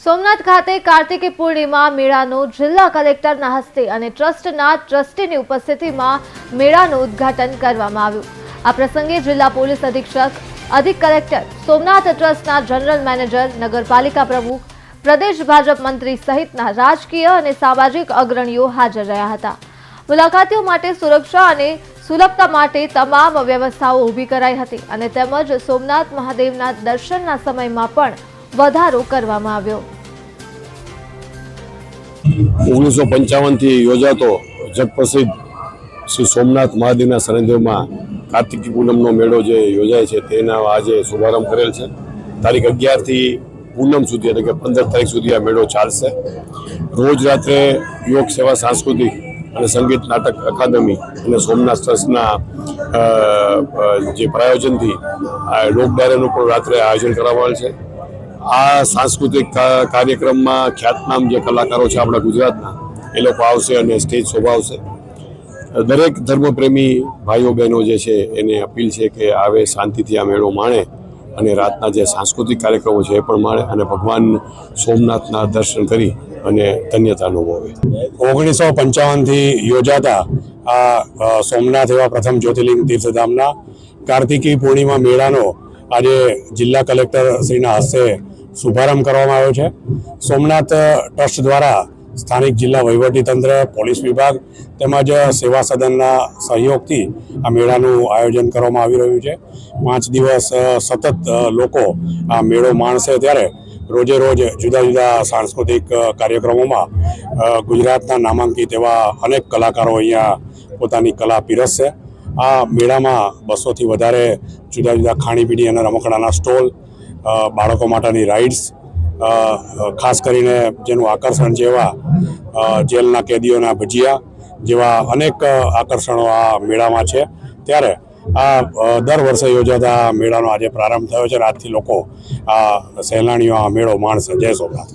સોમનાથ ખાતે કાર્તિકી પૂર્ણિમા મેળાનું જિલ્લા કલેક્ટરના હસ્તે અને ટ્રસ્ટના ટ્રસ્ટીની ઉપસ્થિતિમાં મેળાનું ઉદ્ઘાટન કરવામાં આવ્યું। આ પ્રસંગે જિલ્લા પોલીસ અધિક્ષક, અધિક કલેક્ટર, સોમનાથ ટ્રસ્ટના જનરલ મેનેજર, નગરપાલિકા પ્રમુખ, પ્રદેશ ભાજપ મંત્રી સહિતના રાજકીય અને સામાજિક અગ્રણીઓ હાજર રહ્યા હતા। મુલાકાતીઓ માટે સુરક્ષા અને સુલભતા માટે તમામ વ્યવસ્થાઓ ઊભી કરાઈ હતી અને તેમજ સોમનાથ મહાદેવના દર્શનના સમયમાં પણ વધારો કરવામાં આવ્યો। 1955 થી યોજાતો જગપ્રસિદ્ધ શ્રી સોમનાથ મહાદેવના સાનિધ્યમાં કાર્તિકી પૂનમનો મેળો જે યોજાય છે તેના આજે શુભારંભ કરેલ છે। તારીખ 11 થી પૂનમ સુધી એટલે કે 15 તારીખ સુધી આ મેળો ચાલશે। રોજ રાત્રે યોગ સેવા સાંસ્કૃતિક અને સંગીત નાટક અકાદમી અને સોમનાથ ટ્રસ્ટના જે પ્રાયોજનથી લોક ડાયરાનું પણ રાત્રે આયોજન કરવામાં આવેલ છે। આ સાંસ્કૃતિક કાર્યક્રમમાં ખ્યાતનામ જે કલાકારો છે આપણા ગુજરાતના એ લોકો આવશે અને સ્ટેજ શોભા આવશે। દરેક ધર્મપ્રેમી ભાઈઓ બહેનો જે છે એને અપીલ છે કે આવે, શાંતિથી આ મેળો માણે અને રાતના જે સાંસ્કૃતિક કાર્યક્રમો છે એ પણ માણે અને ભગવાન સોમનાથના દર્શન કરી અને ધન્યતા અનુભવે। 1955 થી યોજાતા આ સોમનાથ એવા પ્રથમ જ્યોતિર્લિંગ તીર્થધામના કાર્તિકી પૂર્ણિમા મેળાનો આજે જિલ્લા કલેક્ટર શ્રીના હસ્તે શુભારંભ કરવામાં આવ્યો છે। સોમનાથ ટ્રસ્ટ દ્વારા સ્થાનિક જિલ્લા વહીવટીતંત્ર, પોલીસ વિભાગ તેમજ સેવા સદનના સહયોગથી આ મેળાનું આયોજન કરવામાં આવી રહ્યું છે। 5 દિવસ સતત લોકો આ મેળો માણશે ત્યારે રોજે રોજ જુદા જુદા સાંસ્કૃતિક કાર્યક્રમોમાં ગુજરાતના નામાંકિત એવા અનેક કલાકારો અહીંયા પોતાની કલા પીરસશે। આ મેળામાં 200 થી વધારે જુદા જુદા ખાણીપીણી અને રમકડાના સ્ટોલ, બાળકો માટેની રાઇડ્સ, ખાસ કરીને જેનું આકર્ષણ છે એવા જેલના કેદીઓના ભજીયા જેવા અનેક આકર્ષણો આ મેળામાં છે। ત્યારે આ દર વર્ષે યોજાતા મેળાનો આજે પ્રારંભ થયો છે। આજથી લોકો આ સહેલાણીઓ આ મેળો માણશે। જય સોમનાથ।